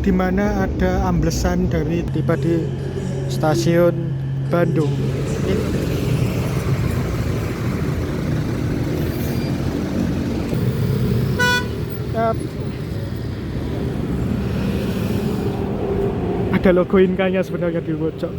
di mana ada amblesan dari tiba di stasiun Bandung. Yap. Ada logo Inka-nya sebenarnya di pojok.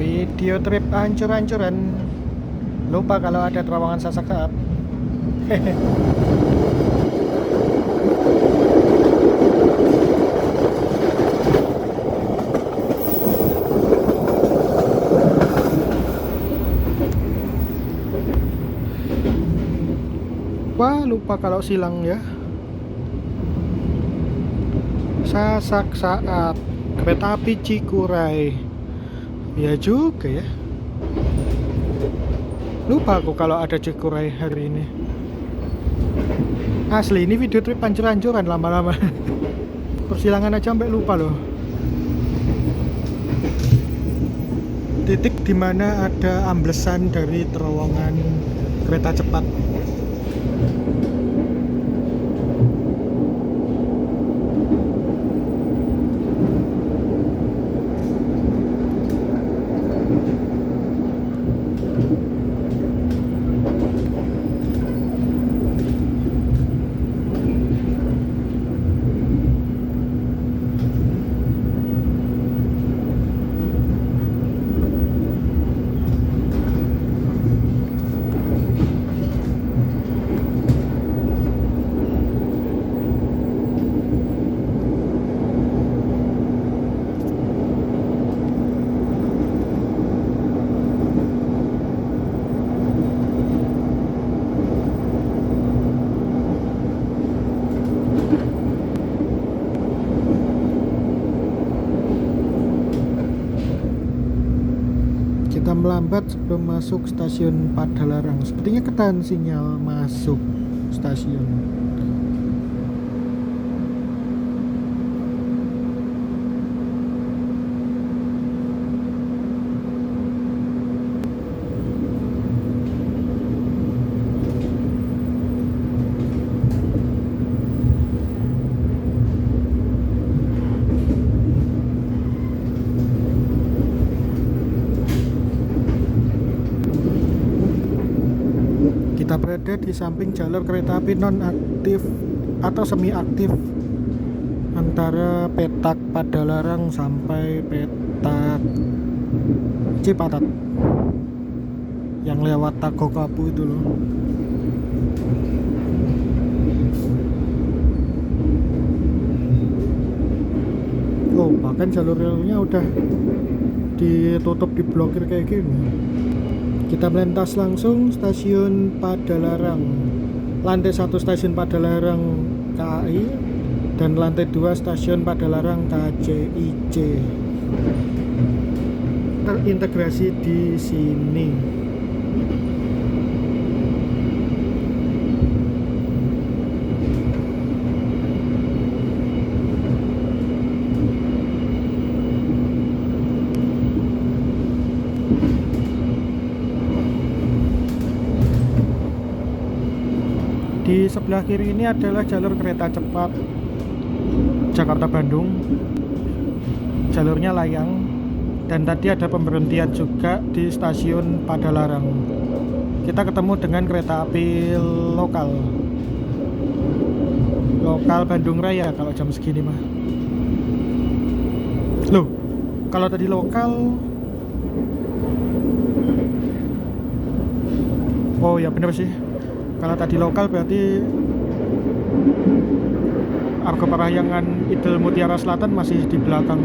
Video trip ancur-ancuran. Lupa kalau ada terowongan Sasak-Saat. Wah, lupa kalau silang ya. Sasak-Saat, kereta api Cikuray. Ya juga ya. Lupa aku kalau ada Cikuray hari ini. Asli ini video trip ancur-ancuran lama-lama. Persilangan aja sampai lupa loh. Titik dimana ada amblesan dari terowongan kereta cepat. Kita melambat sebelum masuk stasiun Padalarang. Sepertinya ketahan sinyal masuk stasiun. Kita berada di samping jalur kereta api non aktif atau semi aktif antara Petak Padalarang sampai Petak Cipatat yang lewat Tagokapu itu loh. Oh, bahkan jalur relnya udah ditutup, diblokir kayak gini. Kita melintas langsung stasiun Padalarang. Lantai 1 stasiun Padalarang KAI dan lantai 2 stasiun Padalarang KCIC. Terintegrasi di sini. Di sebelah kiri ini adalah jalur kereta cepat Jakarta Bandung. Jalurnya layang Dan tadi ada pemberhentian juga di stasiun Padalarang. Kita ketemu dengan kereta api lokal Bandung Raya kalau jam segini mah. Loh, kalau tadi lokal, oh ya bener sih. Kalau tadi lokal berarti Argo Parahyangan Idul Mutiara Selatan masih di belakang.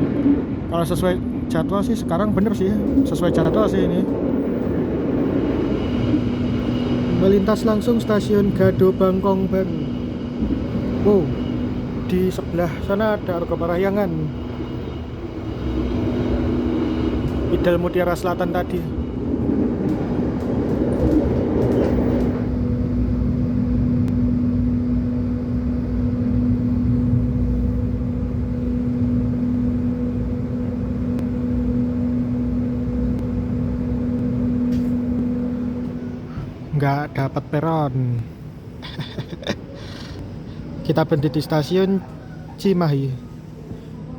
Kalau sesuai jadwal sih sekarang bener sih, sesuai jadwal sih ini. Melintas langsung stasiun Gado Bangkong baru. Wow, di sebelah sana ada Argo Parahyangan Idul Mutiara Selatan tadi. Nggak dapat peron. Kita berhenti di stasiun Cimahi.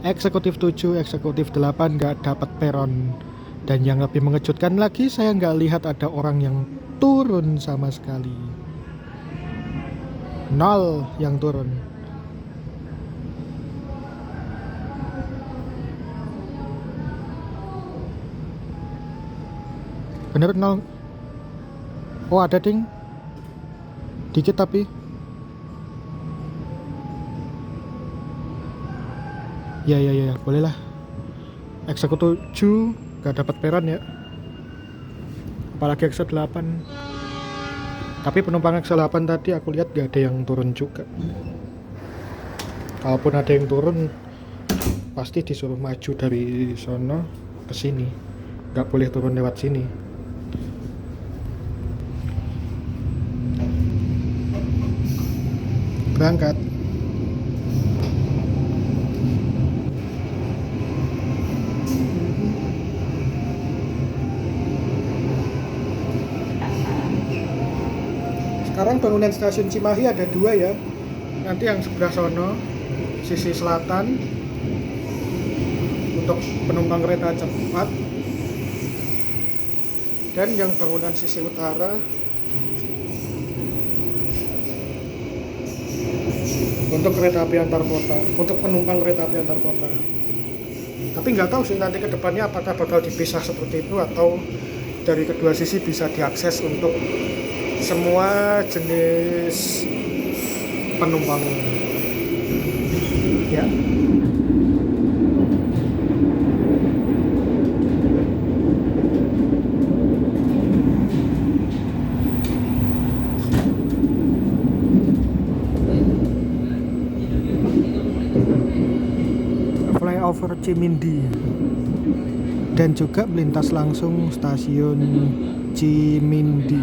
Eksekutif 7, eksekutif 8 nggak dapat peron. Dan yang lebih mengejutkan lagi, saya nggak lihat ada orang yang turun sama sekali. 0 yang turun. Bener 0. Oh ada ding, dikit tapi ya boleh lah. Eksekutif 7 gak dapat peron ya, apalagi Exo 8. Tapi penumpang Exo 8 tadi aku lihat gak ada yang turun juga. Kalaupun ada yang turun pasti disuruh maju dari sono ke sini, gak boleh turun lewat sini. Berangkat. Sekarang bangunan stasiun Cimahi ada 2 ya. Nanti yang sebelah sono sisi selatan untuk penumpang kereta cepat, dan yang bangunan sisi utara untuk kereta api antar kota, untuk penumpang kereta api antar kota. Tapi nggak tahu sih nanti kedepannya apakah bakal dipisah seperti itu atau dari kedua sisi bisa diakses untuk semua jenis penumpang. Ya. Flyover Cimindi dan juga melintas langsung stasiun Cimindi,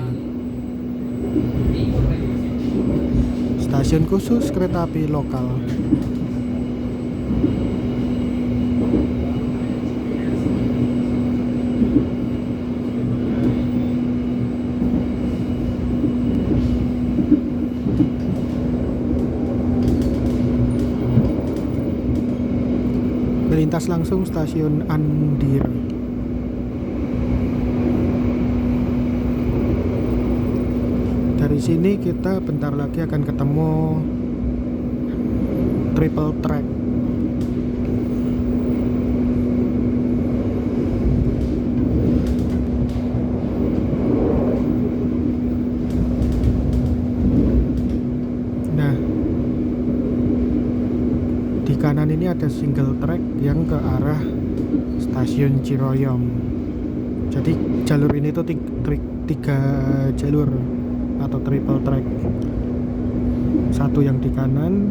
stasiun khusus kereta api lokal. Melintas langsung stasiun Andir. Dari sini kita bentar lagi akan ketemu triple track. Kanan ini ada single track yang ke arah stasiun Ciroyom. Jadi jalur ini tuh 3 jalur atau triple track. Satu yang di kanan,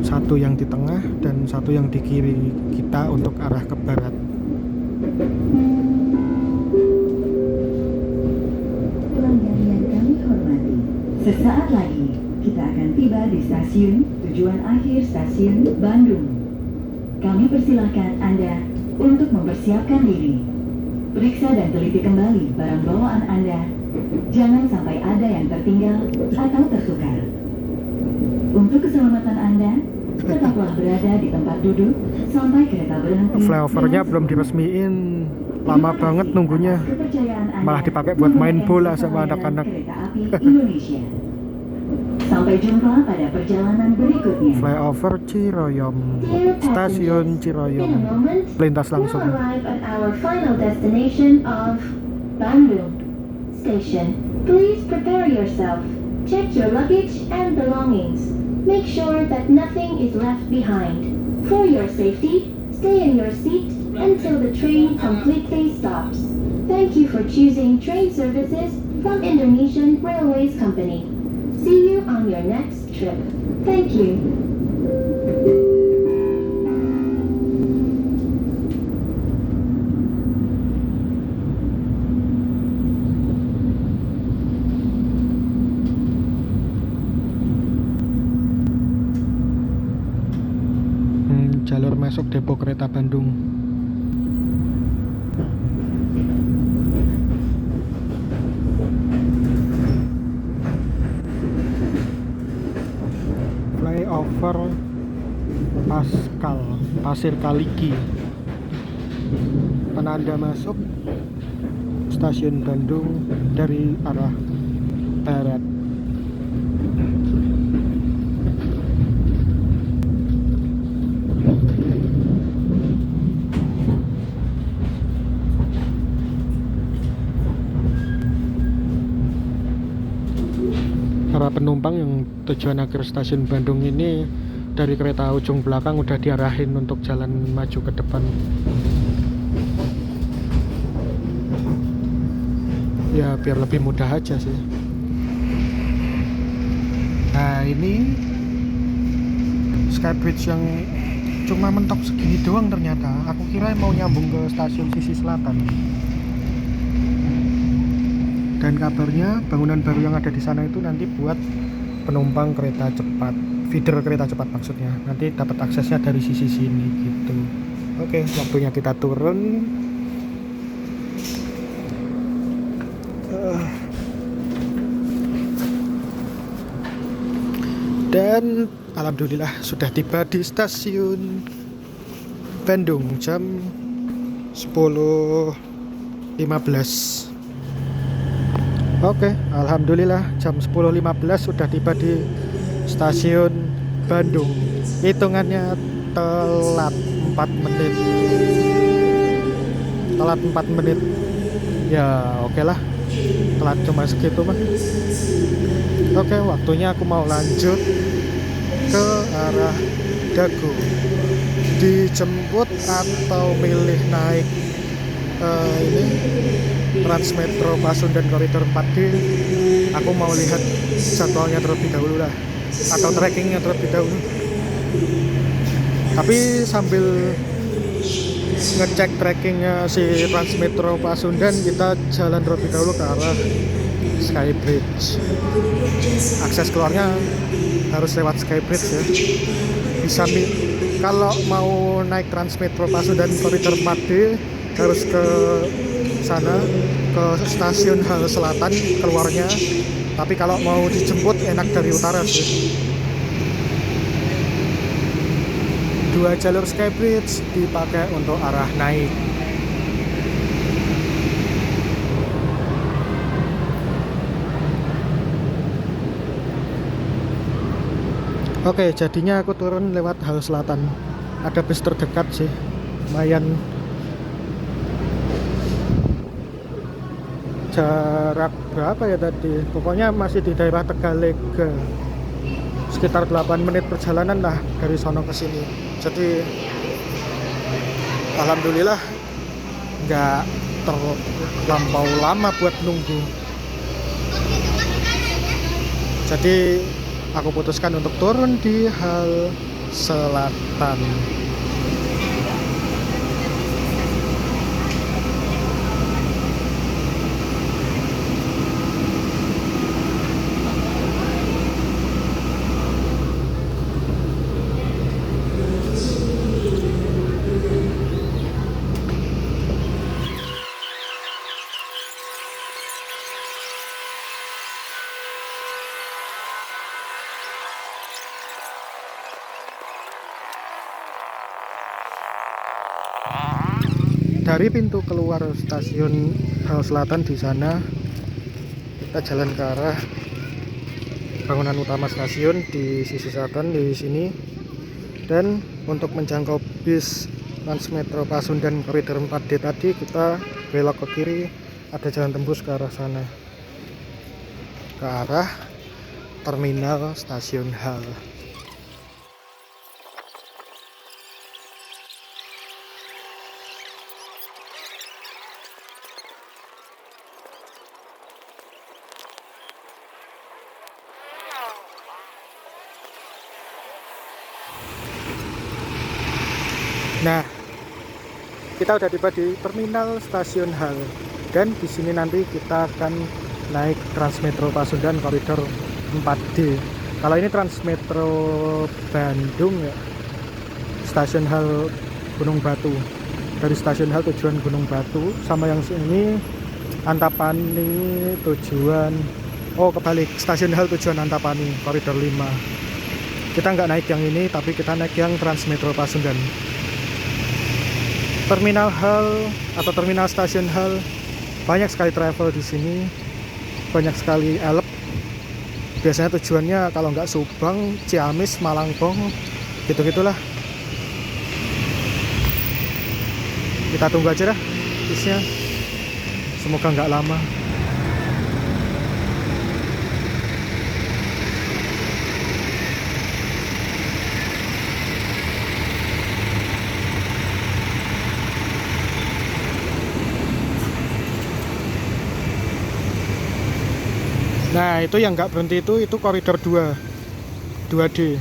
satu yang di tengah, dan satu yang di kiri kita untuk arah ke barat. Pelanggan yang kami hormati, sesaat lagi kita akan tiba di stasiun tujuan akhir stasiun Bandung. Kami persilahkan Anda untuk mempersiapkan diri. Periksa dan teliti kembali barang bawaan Anda. Jangan sampai ada yang tertinggal atau tertukar. Untuk keselamatan Anda, Tetaplah berada di tempat duduk sampai kereta berhenti. Flyovernya belum diresmiin, lama banget nunggunya. Kepercayaan Anda Malah dipakai buat main menggunakan bola sistem sama layanan anak-anak. Kereta Api Indonesia. Sampai jumpa pada perjalanan berikutnya. Flyover Ciroyom, stasiun Ciroyom, In a moment, lintas we'll langsung. arrive at our final destination of Bandung Station. Please prepare yourself. Check your luggage and belongings. Make sure that nothing is left behind. For your safety, stay in your seat until the train completely stops. Thank you for choosing train services from Indonesian Railways Company. See you on your next trip. Thank you. Jalur masuk depo kereta Bandung. Flyover Pasir Kaliki, penanda masuk stasiun Bandung dari arah barat. Para penumpang yang tujuan akhir stasiun Bandung ini dari kereta ujung belakang udah diarahin untuk jalan maju ke depan. Ya biar lebih mudah aja sih. Nah ini Skybridge yang cuma mentok segini doang ternyata. Aku kira mau nyambung ke stasiun sisi selatan. Dan kabarnya bangunan baru yang ada di sana itu nanti buat penumpang kereta cepat, feeder kereta cepat maksudnya. Nanti dapat aksesnya dari sisi sini gitu. Oke, waktunya kita turun. Dan alhamdulillah sudah tiba di stasiun Bandung jam 10.15. Oke, alhamdulillah jam 10.15 sudah tiba di stasiun Bandung. Hitungannya telat 4 menit. Telat 4 menit. Ya, oke lah. Telat cuma segitu mah. Oke, waktunya aku mau lanjut ke arah Dago. Dijemput atau milih naik ini Transmetro Pasundan Koridor 4D. Aku mau lihat jadwalnya terlebih dahulu lah, atau trackingnya terlebih dahulu. Tapi sambil ngecek trackingnya si Transmetro Pasundan, kita jalan terlebih dahulu ke arah Skybridge. Akses keluarnya harus lewat Skybridge ya. Bisa kalau mau naik Transmetro Pasundan Koridor 4D harus ke sana, ke stasiun Halte Selatan keluarnya. Tapi kalau mau dijemput enak dari utara sih. 2 jalur Skybridge dipakai untuk arah naik. Oke, jadinya aku turun lewat Halte Selatan. Ada bis terdekat sih, lumayan. Jarak berapa ya tadi? Pokoknya masih di daerah Tegalega. Sekitar 8 menit perjalanan lah dari sono ke sini. Jadi alhamdulillah nggak terlampau lama buat nunggu. Jadi aku putuskan untuk turun di Halte Selatan. dari pintu keluar stasiun Selatan di sana kita jalan ke arah bangunan utama stasiun di sisi selatan di sini. Dan untuk menjangkau bis Transmetro Pasundan koridor 4D tadi kita belok ke kiri, ada jalan tembus ke arah sana, ke arah terminal stasiun Hal. Nah, kita udah tiba di terminal stasiun Hal dan di sini nanti kita akan naik Transmetro Pasundan koridor 4D. Kalau ini Transmetro Bandung ya, stasiun Hal Gunung Batu. Dari stasiun Hal tujuan Gunung Batu, sama yang ini Antapani tujuan, oh kebalik, stasiun Hal tujuan Antapani koridor 5. Kita nggak naik yang ini, tapi kita naik yang Transmetro Pasundan. Terminal Hal atau terminal stasiun Hal, banyak sekali travel di sini, banyak sekali elep. Biasanya tujuannya kalau nggak Subang, Ciamis, Malangbong, gitu-gitulah. Kita tunggu aja dah bisnya, semoga nggak lama. Nah itu yang nggak berhenti itu koridor 2D.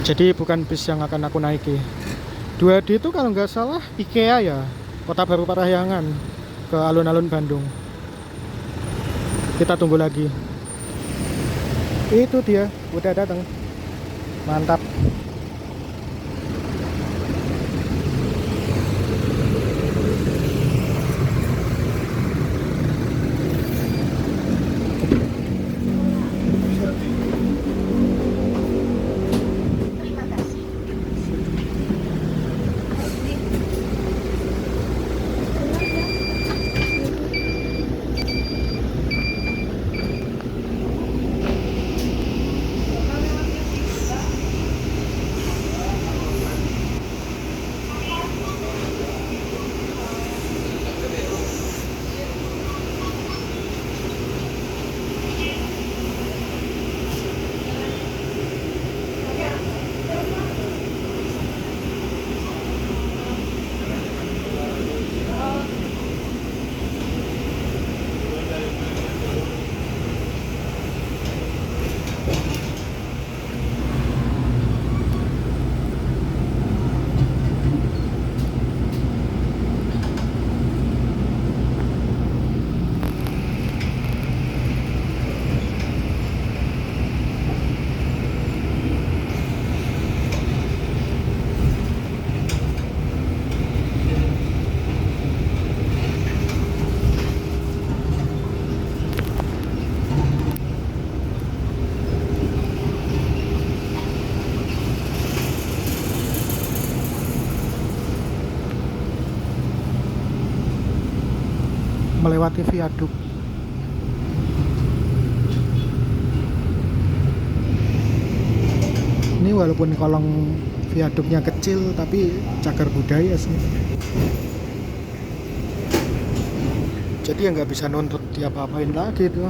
Jadi bukan bis yang akan aku naiki. 2D itu kalau nggak salah IKEA ya, Kota Baru Parahyangan ke alun-alun Bandung. Kita tunggu lagi. Itu dia udah datang, mantap. Melewati viaduk. Ini walaupun kolong viaduknya kecil tapi cagar budaya sih. Jadi ya nggak bisa nuntut diapa-apain lagi tuh.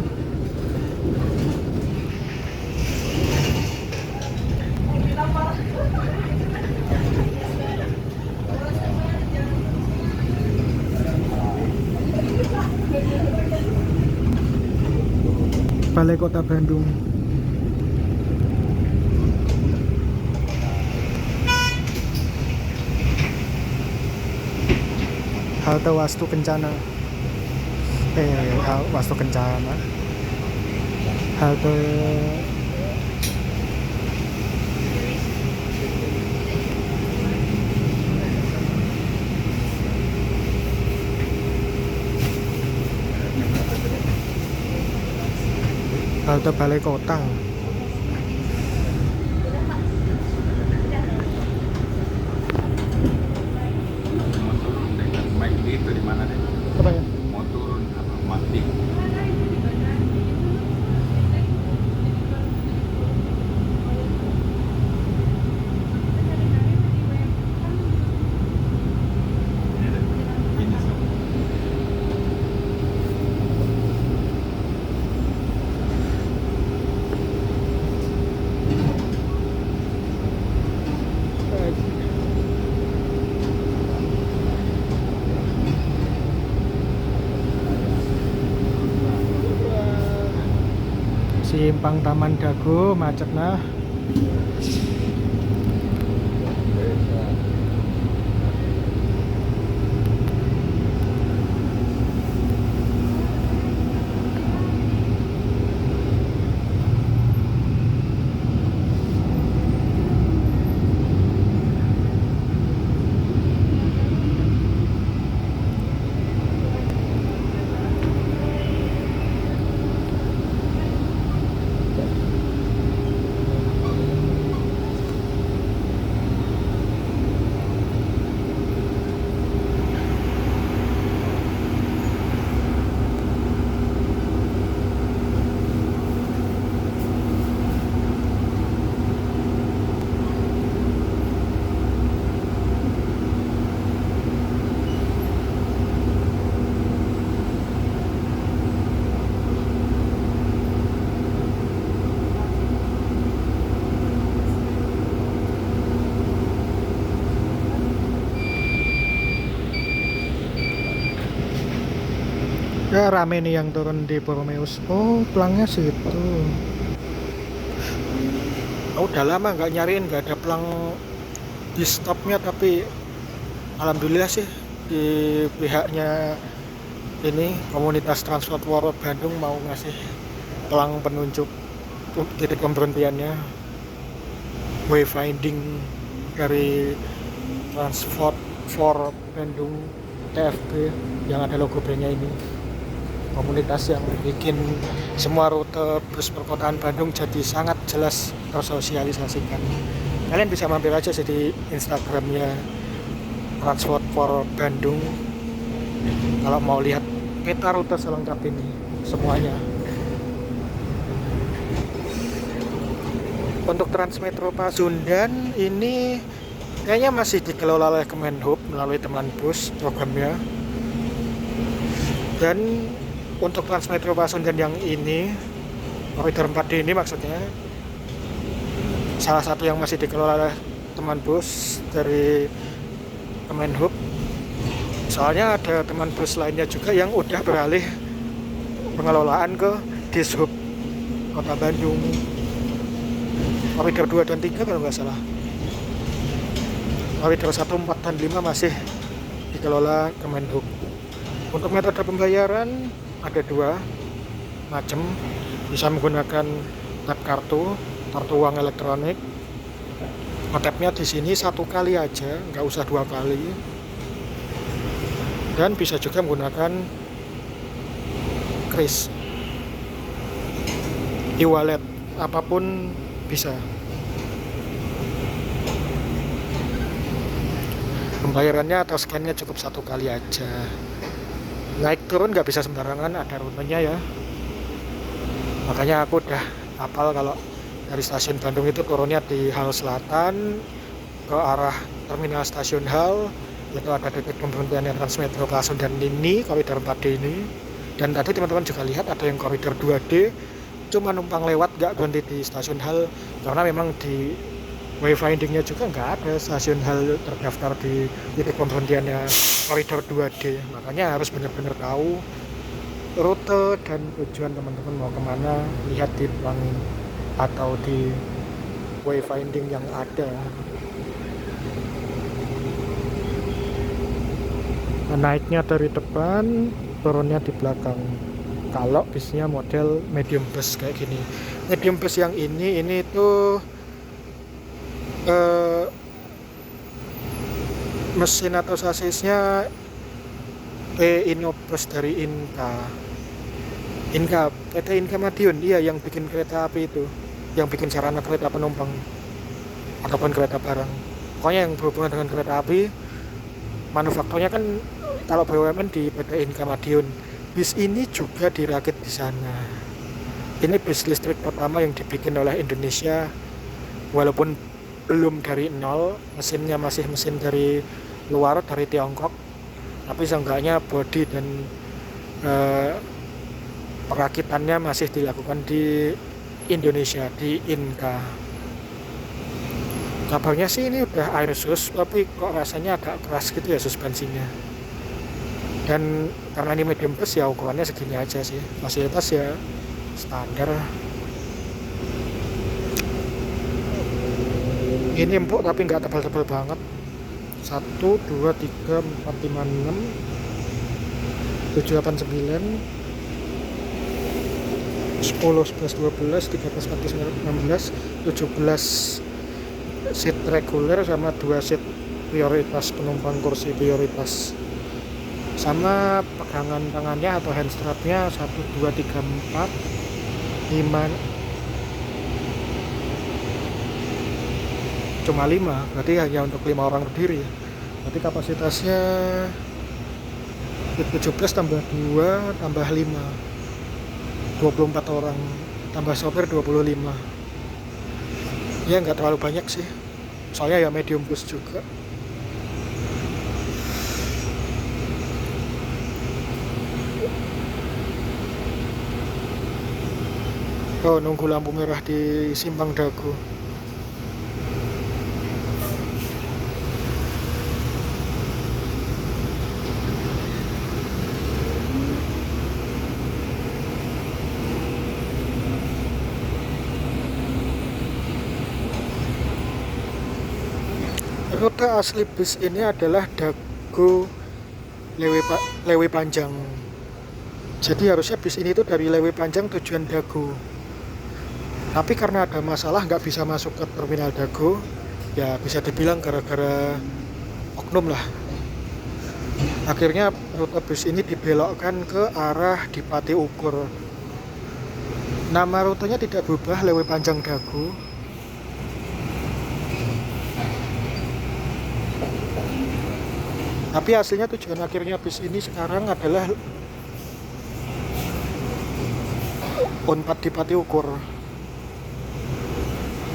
Balai Kota Bandung. Halte Wastu Kencana. Wastu Kencana. Halte Balai Kota. Simpang Taman Dago macet nah. Ya rame nih yang turun di Borromeus. Oh pelangnya situ. Oh, udah lama nggak nyariin, nggak ada pelang di stopnya, tapi alhamdulillah sih di pihaknya ini komunitas transport World Bandung mau ngasih pelang penunjuk titik pemberhentiannya, wayfinding dari Transport for Bandung TFB yang ada logo bandnya ini. Komunitas yang bikin semua rute bus perkotaan Bandung jadi sangat jelas tersosialisasikan. Kalian bisa mampir aja sih di Instagramnya Transport for Bandung kalau mau lihat peta rute selengkap ini semuanya. Untuk Transmetro Pasundan ini kayaknya masih dikelola oleh Kemenhub melalui Teman Bus programnya. Dan untuk Transmetro Pasundan yang ini, koridor 4D ini maksudnya, salah satu yang masih dikelola oleh Teman Bus dari Kemenhub. Soalnya ada Teman Bus lainnya juga yang udah beralih pengelolaan ke Dishub Kota Bandung. Koridor 2 dan 3 kalau nggak salah. Koridor 1, 4, dan 5 masih dikelola Kemenhub. Untuk metode pembayaran ada 2 macam, bisa menggunakan tap kartu uang elektronik. Tap-nya di sini 1 kali aja, nggak usah 2 kali. Dan bisa juga menggunakan kris, e-wallet, apapun bisa. Pembayarannya atau scan-nya cukup 1 kali aja. Naik turun nggak bisa sembarangan, ada rutenya ya. Makanya aku udah hafal kalau dari stasiun Bandung itu turunnya di Hal Selatan ke arah terminal stasiun Hal, itu ada titik pemberhentian Transmetro Pasundan ini, koridor 4D ini. Dan tadi teman-teman juga lihat ada yang koridor 2D, cuma numpang lewat, nggak berhenti di stasiun Hal, karena memang di wayfindingnya juga nggak ada stasiun Hal terdaftar di titik pemberhentiannya koridor 2D. Makanya harus benar-benar tahu rute dan tujuan teman-teman mau kemana, lihat di pelang atau di wayfinding yang ada. Naiknya dari depan, turunnya di belakang. Kalau bisnya model medium bus kayak gini. Medium bus yang ini tuh mesin atau sasisnya Inobus dari PT Inka Madiun, iya, yang bikin kereta api itu, yang bikin sarana kereta penumpang ataupun kereta barang, pokoknya yang berhubungan dengan kereta api. Manufakturnya kan kalau BUMN di PT Inka Madiun. Bis ini juga dirakit di sana. Ini bis listrik pertama yang dibikin oleh Indonesia, walaupun belum dari nol, mesinnya masih mesin dari luar, dari Tiongkok, tapi seenggaknya bodi dan perakitannya masih dilakukan di Indonesia, di Inka. Kabarnya sih ini udah air sus, tapi kok rasanya agak keras gitu ya suspensinya. Dan karena ini medium bus ya ukurannya segini aja sih, fasilitas ya standar. Ini empuk tapi nggak tebal-tebal banget. 1, 2, 3, 4, 5, 6, 7, 8, 9, 10, 11, 12, 13, 14, 16, 17 seat reguler sama 2 seat prioritas, penumpang kursi prioritas. Sama pegangan tangannya atau hand strapnya 1, 2, 3, 4, 5, cuma 5, berarti hanya untuk 5 orang berdiri. Berarti kapasitasnya 17 tambah 2 tambah 5, 24 orang, tambah sopir 25. Ya nggak terlalu banyak sih, soalnya ya medium bus juga. Oh, nunggu lampu merah di Simpang Dago. Rute asli bis ini adalah Dago Lewi Panjang. Jadi harusnya bis ini tuh dari Lewi Panjang tujuan Dago. Tapi karena ada masalah nggak bisa masuk ke terminal Dago, ya bisa dibilang gara-gara oknum lah. Akhirnya rute bis ini dibelokkan ke arah Dipati Ukur. Nama rutenya tidak berubah, Lewi Panjang Dago. Tapi aslinya tujuan akhirnya bis ini sekarang adalah Unpad Dipati Ukur.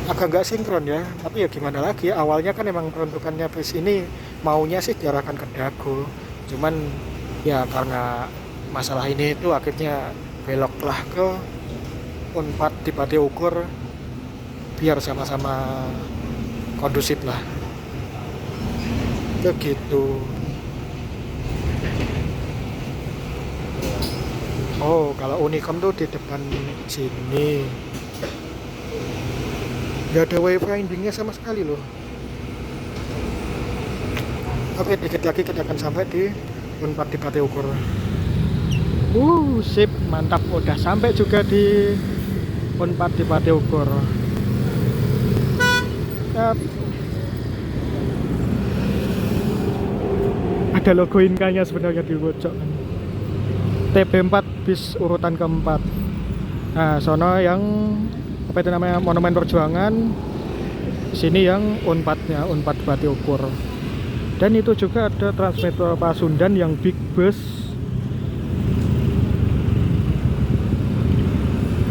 Agak nggak sinkron ya, tapi ya gimana lagi, awalnya kan emang peruntukannya bis ini maunya sih diarahkan ke Dago, cuman ya karena masalah ini itu akhirnya beloklah ke Unpad Dipati Ukur biar sama-sama kondusif lah, begitu. Oh, kalau Unicom tuh di depan sini nggak ada wayfindingnya sama sekali loh. Oke, dikit lagi kita akan sampai di Unpad Dipati Ukur. Sip, mantap, udah sampai juga di Unpad Dipati Ukur. Ada logo Inka-nya sebenarnya di pojok. TB4 bis urutan keempat. Nah, sono yang apa itu namanya, Monumen Perjuangan. Sini yang Unpadnya, Unpad Dipati Ukur. Dan itu juga ada Transmetro Pasundan yang big bus.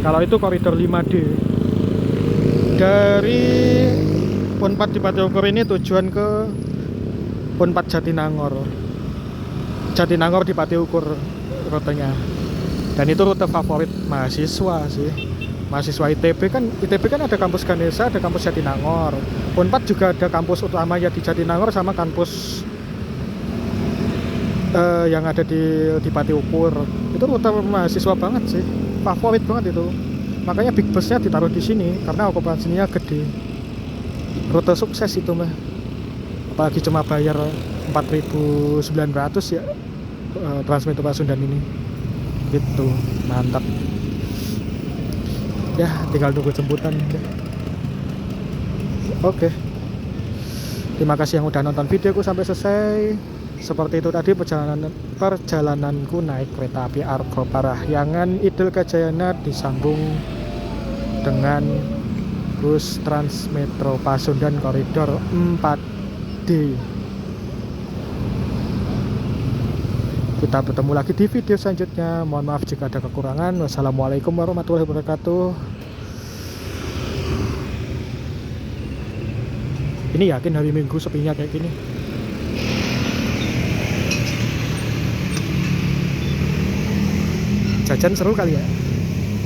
Kalau itu koridor 5D. Dari Unpad Dipati Ukur ini tujuan ke Unpad Jatinangor. Jatinangor Dipati Ukur rutenya. Dan itu rute favorit mahasiswa sih. Mahasiswa ITB kan ada kampus Ganesha, ada kampus Jatinangor. Unpad juga ada kampus utamanya di Jatinangor sama kampus yang ada di Dipati Ukur. Itu rute mahasiswa banget sih, favorit banget itu. Makanya big busnya ditaruh di sini karena okupansinya gede. Rute sukses itu mah. Apalagi cuma bayar 4.900 ya Transmetro Pasundan ini. Gitu, mantap. Ya, tinggal tunggu jemputan. Oke. Terima kasih yang udah nonton videoku sampai selesai. Seperti itu tadi perjalananku naik kereta api Argo Parahyangan Idul Kajayana disambung dengan bus Transmetro Pasundan koridor 4D. Kita bertemu lagi di video selanjutnya. Mohon maaf jika ada kekurangan. Wassalamualaikum warahmatullahi wabarakatuh. Ini yakin hari Minggu sepinya kayak gini. Jajan seru kali ya.